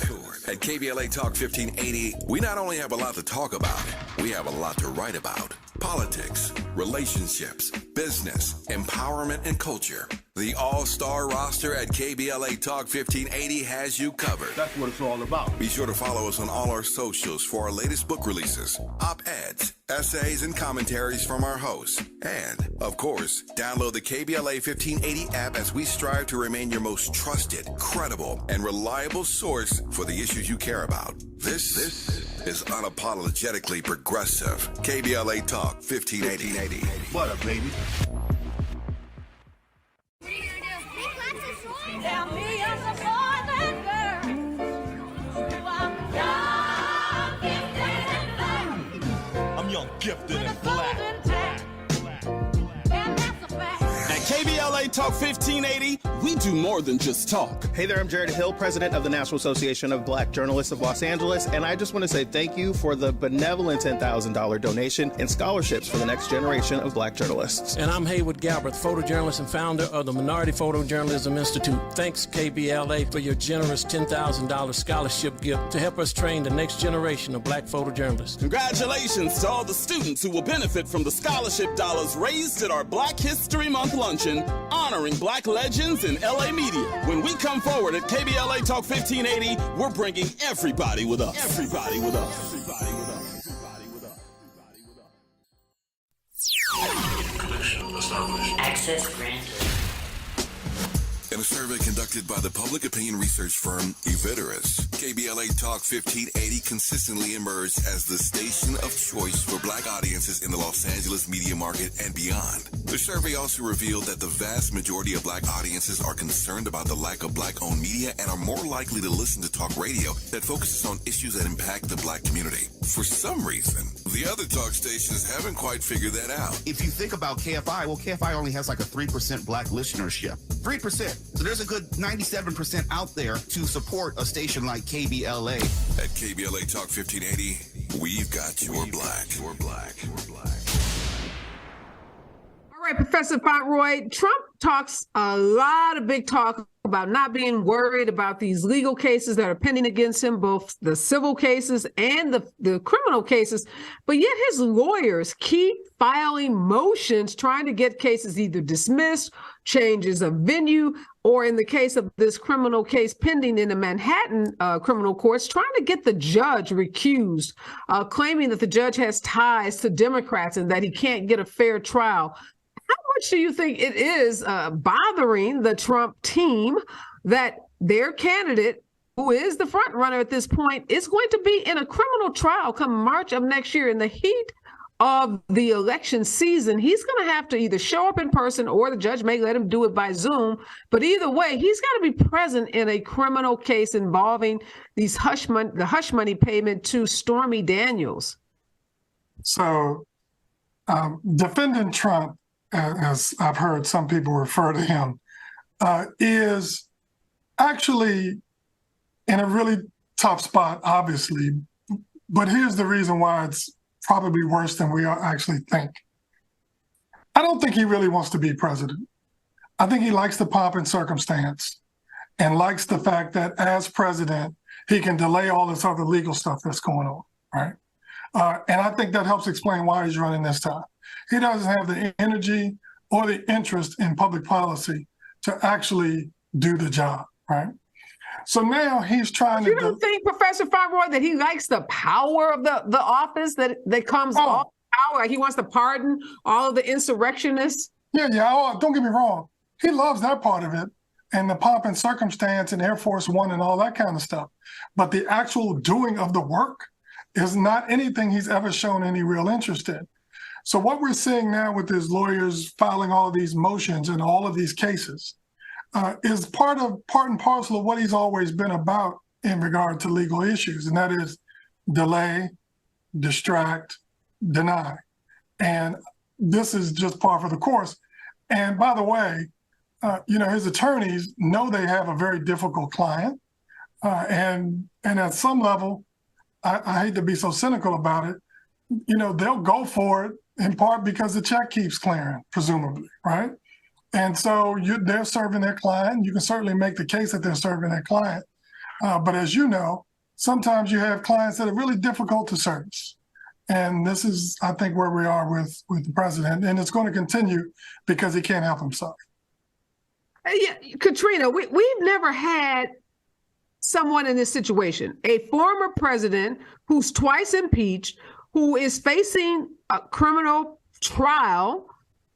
At KBLA Talk 1580, we not only have a lot to talk about, we have a lot to write about. Politics, relationships, business, empowerment, and culture. The all-star roster at KBLA Talk 1580 has you covered. That's what it's all about. Be sure to follow us on all our socials for our latest book releases, op-eds, essays, and commentaries from our hosts. And, of course, download the KBLA 1580 app as we strive to remain your most trusted, credible, and reliable source for the issues you care about. This is unapologetically progressive. KBLA Talk 1580. What up, baby? I'm young, gifted, and black. At KBLA Talk 1580, we do more than just talk. Hey there, I'm Jared Hill, president of the National Association of Black Journalists of Los Angeles, and I just want to say thank you for the benevolent $10,000 donation and scholarships for the next generation of black journalists. And I'm Haywood Galbraith, photojournalist and founder of the Minority Photojournalism Institute. Thanks, KBLA, for your generous $10,000 scholarship gift to help us train the next generation of black photojournalists. Congratulations to all the students who will benefit from the scholarship dollars raised at our Black History Month luncheon, honoring black legends in LA media. When we come forward at KBLA Talk 1580, we're bringing everybody with us. Everybody with us. Everybody with us. Everybody with us. Connection established. Access granted. In a survey conducted by the public opinion research firm Eviderus, KBLA Talk 1580 consistently emerged as the station of choice for black audiences in the Los Angeles media market and beyond. The survey also revealed that the vast majority of black audiences are concerned about the lack of black-owned media and are more likely to listen to talk radio that focuses on issues that impact the black community. For some reason, the other talk stations haven't quite figured that out. If you think about KFI, well, KFI only has like a 3% black listenership. 3%. So there's a good 97% out there to support a station like KBLA. At KBLA Talk 1580, we've got your black. Your black. Your black. All right, Professor Fauntroy, Trump talks a lot of big talk about not being worried about these legal cases that are pending against him, both the civil cases and the criminal cases. But yet his lawyers keep filing motions trying to get cases either dismissed, changes of venue, or in the case of this criminal case pending in the Manhattan criminal courts, trying to get the judge recused, claiming that the judge has ties to Democrats and that he can't get a fair trial. How much do you think it is bothering the Trump team that their candidate, who is the front runner at this point, is going to be in a criminal trial come March of next year in the heat of the election season? He's going to have to either show up in person or the judge may let him do it by Zoom. But either way, he's got to be present in a criminal case involving these the hush money payment to Stormy Daniels. So defendant Trump, as I've heard some people refer to him, is actually in a really tough spot, obviously. But here's the reason why it's probably worse than we actually think. I don't think he really wants to be president. I think he likes the pomp and circumstance and likes the fact that as president, he can delay all this other legal stuff that's going on, right? And I think that helps explain why he's running this time. He doesn't have the energy or the interest in public policy to actually do the job, right? So now he's trying to— You don't think, Professor Fauntroy, that he likes the power of the office that comes off power? He wants to pardon all of the insurrectionists? Yeah. Oh, don't get me wrong. He loves that part of it and the pomp and circumstance and Air Force One and all that kind of stuff. But the actual doing of the work is not anything he's ever shown any real interest in. So what we're seeing now with his lawyers filing all of these motions in all of these cases is part and parcel of what he's always been about in regard to legal issues, and that is delay, distract, deny. And this is just par for the course. And by the way, his attorneys know they have a very difficult client. And at some level, I hate to be so cynical about it, they'll go for it in part because the check keeps clearing, presumably, right? And so they're serving their client. You can certainly make the case that they're serving their client. But as you know, sometimes you have clients that are really difficult to service. And this is, I think, where we are with the president. And it's going to continue because he can't help himself. Yeah, Katrina, we've never had someone in this situation, a former president who's twice impeached, who is facing a criminal trial,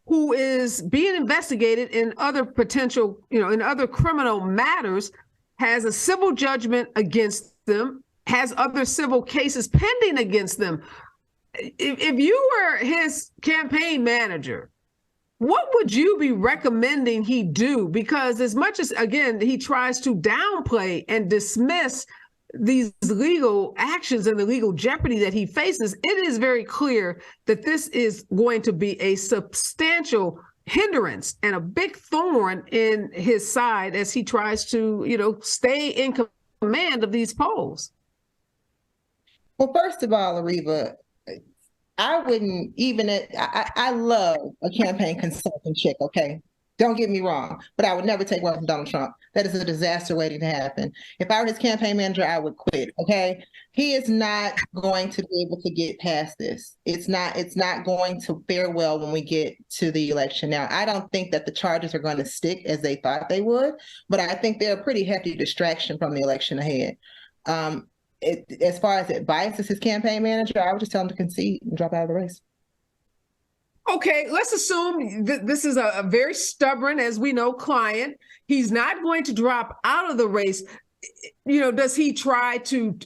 who is being investigated in other potential, in other criminal matters, has a civil judgment against them, has other civil cases pending against them. If you were his campaign manager, what would you be recommending he do? Because as much as, again, he tries to downplay and dismiss these legal actions and the legal jeopardy that he faces, it is very clear that this is going to be a substantial hindrance and a big thorn in his side as he tries to, stay in command of these polls. Well, first of all, Areva, I wouldn't even, I love a campaign consultant chick, okay? Don't get me wrong, but I would never take one from Donald Trump. That is a disaster waiting to happen. If I were his campaign manager, I would quit, okay? He is not going to be able to get past this. It's not going to fare well when we get to the election. Now, I don't think that the charges are going to stick as they thought they would, but I think they're a pretty hefty distraction from the election ahead. As far as advice as his campaign manager, I would just tell him to concede and drop out of the race. Okay, let's assume this is a very stubborn, as we know, client. He's not going to drop out of the race. Does he try to,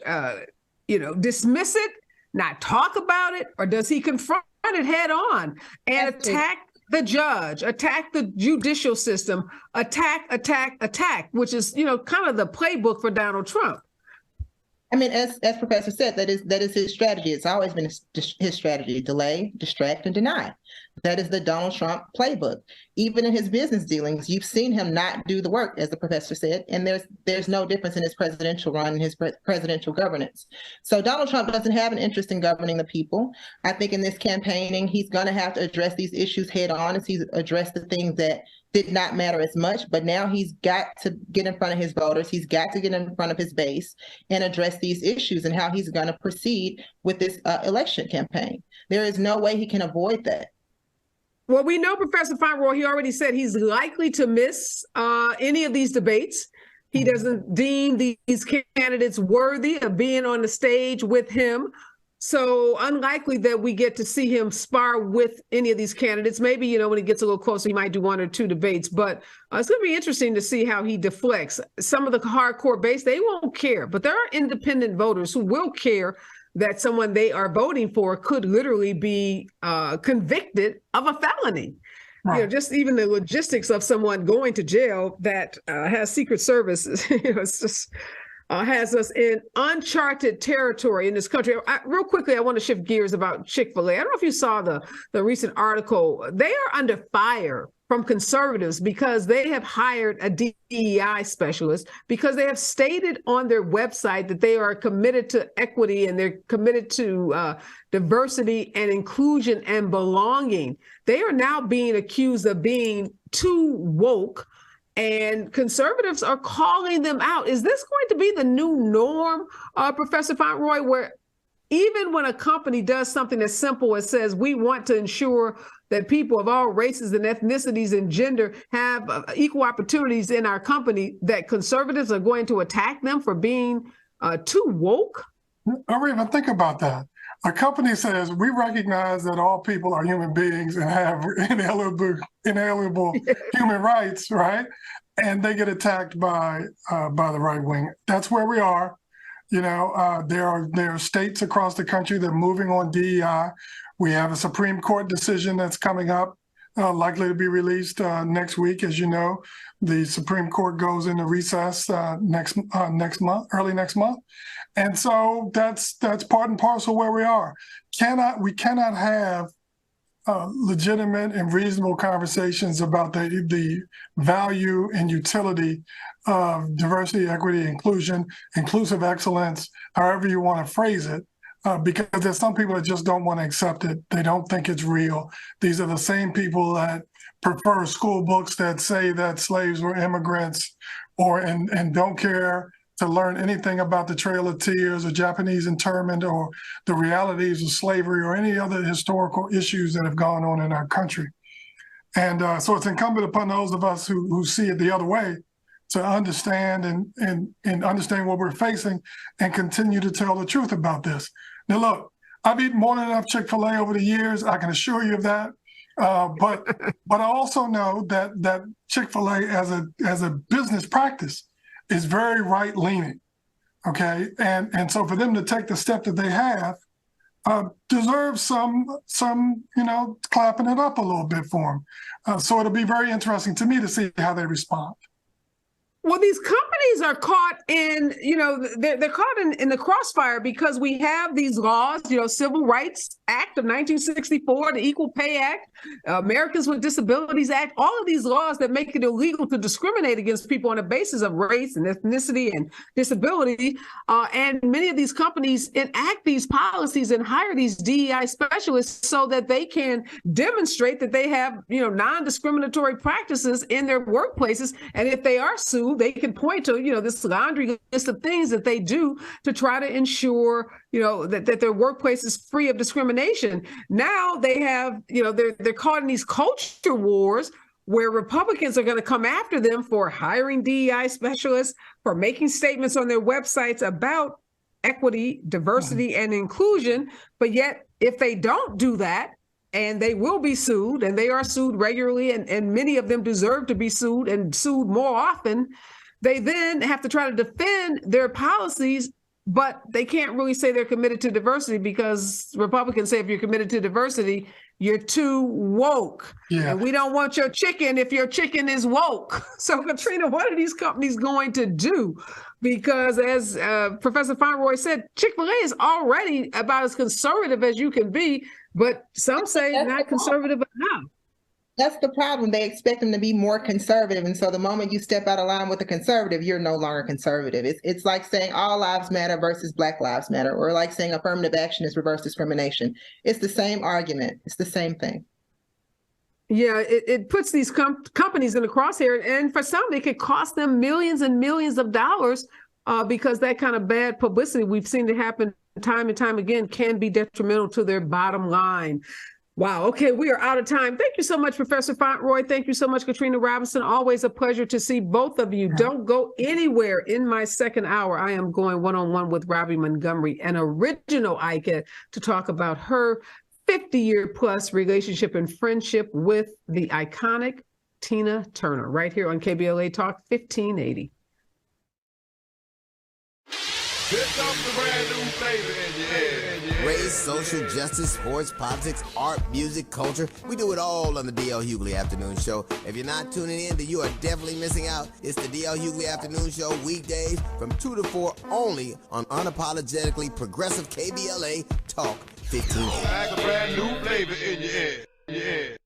dismiss it, not talk about it, or does he confront it head on and attack the judge, attack the judicial system, attack, which is, kind of the playbook for Donald Trump? I mean, as Professor said, that is his strategy. It's always been his strategy: delay, distract, and deny. That is the Donald Trump playbook. Even in his business dealings, you've seen him not do the work, as the professor said, and there's no difference in his presidential run and his presidential governance. So Donald Trump doesn't have an interest in governing the people. I think in this campaigning, he's going to have to address these issues head on as he's addressed the things that did not matter as much, but now he's got to get in front of his voters. He's got to get in front of his base and address these issues and how he's going to proceed with this election campaign. There is no way he can avoid that. Well, we know Professor Fauntroy, he already said he's likely to miss any of these debates. He doesn't deem these candidates worthy of being on the stage with him. So unlikely that we get to see him spar with any of these candidates. Maybe, when he gets a little closer, he might do one or two debates. But it's going to be interesting to see how he deflects. Some of the hardcore base, they won't care. But there are independent voters who will care that someone they are voting for could literally be convicted of a felony. Right. Just even the logistics of someone going to jail that has Secret Service, it's just... has us in uncharted territory in this country. Real quickly, I want to shift gears about Chick-fil-A. I don't know if you saw the recent article. They are under fire from conservatives because they have hired a DEI specialist, because they have stated on their website that they are committed to equity and they're committed to diversity and inclusion and belonging. They are now being accused of being too woke, and conservatives are calling them out. Is this going to be the new norm, Professor Fauntroy, where even when a company does something as simple as says, we want to ensure that people of all races and ethnicities and gender have equal opportunities in our company, that conservatives are going to attack them for being too woke? Areva, think about that. A company says, we recognize that all people are human beings and have inalienable human rights, right? And they get attacked by the right wing. That's where we are. There are states across the country that are moving on DEI. We have a Supreme Court decision that's coming up, likely to be released next week. As you know, the Supreme Court goes into recess next month, early next month. And so that's part and parcel where we are. We cannot have legitimate and reasonable conversations about the value and utility of diversity, equity, inclusion, inclusive excellence, however you want to phrase it, because there's some people that just don't want to accept it. They don't think it's real. These are the same people that prefer school books that say that slaves were immigrants, and don't care to learn anything about the Trail of Tears or Japanese internment or the realities of slavery or any other historical issues that have gone on in our country. And so it's incumbent upon those of us who see it the other way to understand and understand what we're facing and continue to tell the truth about this. Now, look, I've eaten more than enough Chick-fil-A over the years. I can assure you of that. But I also know that Chick-fil-A as a business practice is very right-leaning. Okay, and so for them to take the step that they have deserves some clapping it up a little bit for them. So it'll be very interesting to me to see how they respond. Well, these companies are caught in, they're caught in the crossfire because we have these laws, Civil Rights Act of 1964, the Equal Pay Act, Americans with Disabilities Act, all of these laws that make it illegal to discriminate against people on the basis of race and ethnicity and disability. And many of these companies enact these policies and hire these DEI specialists so that they can demonstrate that they have, non-discriminatory practices in their workplaces. And if they are sued, they can point to, this laundry list of things that they do to try to ensure, that their workplace is free of discrimination. Now they have, they're caught in these culture wars where Republicans are going to come after them for hiring DEI specialists, for making statements on their websites about equity, diversity, and inclusion. But yet, if they don't do that, and they will be sued, and they are sued regularly, and many of them deserve to be sued and sued more often. They then have to try to defend their policies, but they can't really say they're committed to diversity because Republicans say if you're committed to diversity, you're too woke. Yeah. And we don't want your chicken if your chicken is woke. So, Katrina, what are these companies going to do? Because as Professor Fauntroy said, Chick-fil-A is already about as conservative as you can be, but some say not conservative enough. That's the problem. They expect them to be more conservative. And so the moment you step out of line with a conservative, you're no longer conservative. It's like saying all lives matter versus Black lives matter, or like saying affirmative action is reverse discrimination. It's the same argument. It's the same thing. Yeah, it puts these companies in the crosshair. And for some, it could cost them millions and millions of dollars because that kind of bad publicity we've seen it happen time and time again can be detrimental to their bottom line. Wow. Okay, we are out of time. Thank you so much, Professor Fauntroy. Thank you so much, Katrina Robinson. Always a pleasure to see both of you. Don't go anywhere. In my second hour, I am going one-on-one with Robbie Montgomery, an original ICAT, to talk about her 50-year-plus relationship and friendship with the iconic Tina Turner, right here on KBLA Talk 1580. Here comes the brand new flavor in your head. Race, social justice, sports, politics, art, music, culture. We do it all on the D.L. Hughley Afternoon Show. If you're not tuning in, then you are definitely missing out. It's the D.L. Hughley Afternoon Show, weekdays from 2 to 4 only on unapologetically progressive KBLA Talk 1580. Like a brand new flavor in your head.